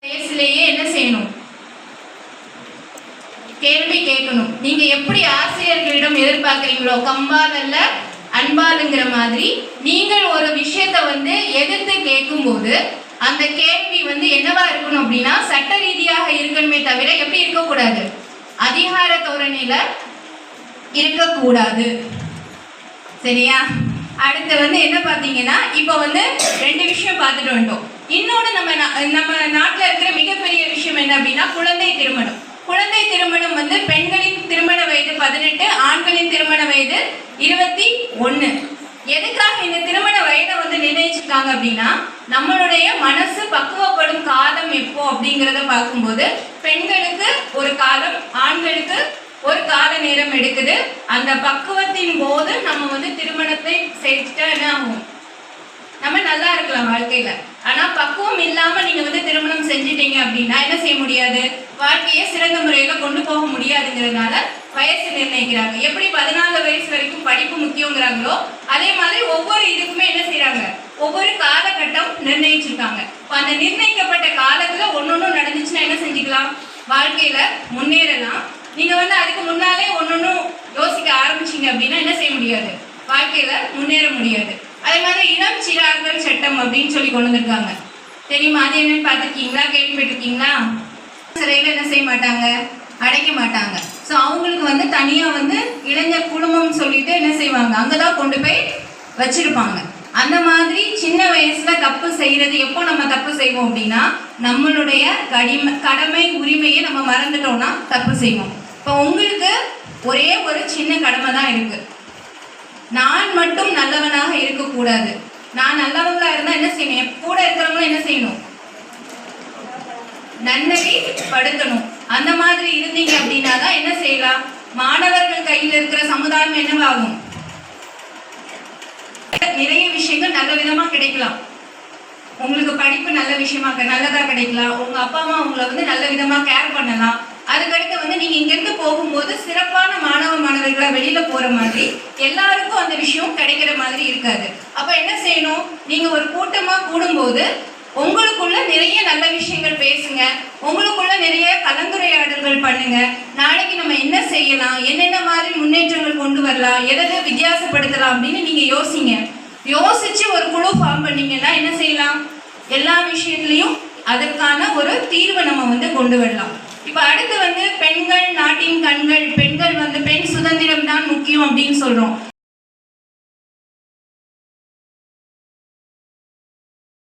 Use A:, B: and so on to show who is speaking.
A: வயசுலேயே என்ன செய்யணும்? கேள்வி கேட்கணும். நீங்க எப்படி ஆசிரியர்களிடம் எதிர்பார்க்குறீங்களோ கம்பால் அல்ல அன்பாலுங்கிற மாதிரி நீங்கள் ஒரு விஷயத்தை எதிர்த்து கேட்கும்போது அந்த கேள்வி என்னவா இருக்கணும் அப்படின்னா சட்ட ரீதியாக இருக்கணுமே தவிர எப்படி இருக்கக்கூடாது, அதிகார தோரணையில இருக்கக்கூடாது. சரியா? அடுத்து என்ன பார்த்தீங்கன்னா இப்போ ரெண்டு விஷயம் பார்த்துட்டு வந்துட்டோம். இன்னொன்று நம்ம நாட்டில் இருக்கிற மிகப்பெரிய விஷயம் என்ன அப்படின்னா குழந்தை திருமணம். குழந்தை திருமணம் பெண்களின் திருமண வயது 18, ஆண்களின் திருமண வயது 21. எதுக்காக இந்த திருமண வயதை நிர்ணயிச்சிருக்காங்க அப்படின்னா நம்மளுடைய மனசு பக்குவப்படும் காலம் எப்போ அப்படிங்கிறத பார்க்கும்போது பெண்களுக்கு ஒரு காலம், ஆண்களுக்கு ஒரு கால நேரம் எடுக்குது. அந்த பக்குவத்தின் போது நம்ம திருமணத்தை செஞ்சுட்டா என்ன ஆகும்? நம்ம நல்லா இருக்கலாம் வாழ்க்கையில. ஆனா பக்குவம் இல்லாம நீங்க திருமணம் செஞ்சிட்டீங்க அப்படின்னா என்ன செய்ய முடியாது, வாழ்க்கையை சிறந்த முறையில கொண்டு போக முடியாதுங்கிறதுனால வயசு நிர்ணயிக்கிறாங்க. எப்படி 14 வயசு வரைக்கும் படிப்பு முக்கியங்கிறாங்களோ அதே மாதிரி ஒவ்வொரு இதுக்குமே என்ன செய்யறாங்க, ஒவ்வொரு காலகட்டம் நிர்ணயிச்சிருக்காங்க. அந்த நிர்ணயிக்கப்பட்ட காலத்துல ஒன்னொன்னும் நடந்துச்சுன்னா என்ன செஞ்சுக்கலாம், வாழ்க்கையில முன்னேறலாம். நீங்க அதுக்கு முன்னாலே ஒன்னொன்னும் யோசிக்க ஆரம்பிச்சீங்க அப்படின்னா என்ன செய்ய முடியாது, வாழ்க்கையில முன்னேற முடியாது. அதே மாதிரி இளம் சிறார்கள் சட்டம் அப்படின்னு சொல்லி கொண்டு வந்திருக்காங்க. தெரியுமா? அது என்னன்னு பார்த்துருக்கீங்களா, கேள்விப்பட்டிருக்கீங்களா? சிறையில் என்ன செய்ய மாட்டாங்க, அடைக்க மாட்டாங்க. ஸோ அவங்களுக்கு தனியாக இளைஞர் குடும்பம் சொல்லிட்டு என்ன செய்வாங்க, அங்கதான் கொண்டு போய் வச்சிருப்பாங்க. அந்த மாதிரி சின்ன வயசுல தப்பு செய்யறது எப்போ நம்ம தப்பு செய்வோம் அப்படின்னா நம்மளுடைய கடமை உரிமையை நம்ம மறந்துட்டோம்னா தப்பு செய்வோம். இப்போ உங்களுக்கு ஒரே ஒரு சின்ன கடமை தான் இருக்கு. நான் மட்டும் நல்லவனாக இருக்கக்கூடாது. நான் நல்லவங்களா இருந்தா என்ன செய்யணும், கூட இருக்கிறவங்களும் என்ன செய்யணும், நன்னறி படுத்தணும். அந்த மாதிரி இருந்தீங்க அப்படின்னா தான் என்ன செய்யலாம், மாணவர்கள் கையில் இருக்கிற சமுதாயம் என்னவாகும், நிறைய விஷயங்கள் நல்ல விதமா கிடைக்கலாம். உங்களுக்கு படிப்பு நல்ல விஷயமா நல்லதா கிடைக்கலாம். உங்க அப்பா அம்மா உங்களை நல்ல விதமா கேர் பண்ணலாம். அதுக்கடுத்து நீங்க இங்கிருந்து போகும்போது சிறப்பான மாணவ மாணவர்களா வெளியில போற மாதிரி எல்லாருக்கும் அந்த விஷயம் கிடைக்கிற மாதிரி இருக்காது. அப்ப என்ன செய்யணும், நீங்க ஒரு கூட்டமா கூடும்போது உங்களுக்குள்ள நிறைய நல்ல விஷயங்கள் பேசுங்க, உங்களுக்குள்ள நிறைய கலந்துரையாடல்கள் பண்ணுங்க. நாளைக்கு நம்ம என்ன செய்யலாம், என்னென்ன மாதிரி முன்னேற்றங்கள் கொண்டு வரலாம், எதை வித்தியாசப்படுத்தலாம் அப்படின்னு நீங்க யோசிங்க. யோசிச்சு ஒரு குழு ஃபார்ம் பண்ணீங்கன்னா என்ன செய்யலாம், எல்லா விஷயத்துலையும் அதற்கான ஒரு தீர்வை நம்ம கொண்டு வரலாம். இப்ப அடுத்து பெண்கள் நாட்டின் கண்கள், பெண்கள் பெண் சுதந்திரம் தான் முக்கியம் அப்படின்னு சொல்றோம்.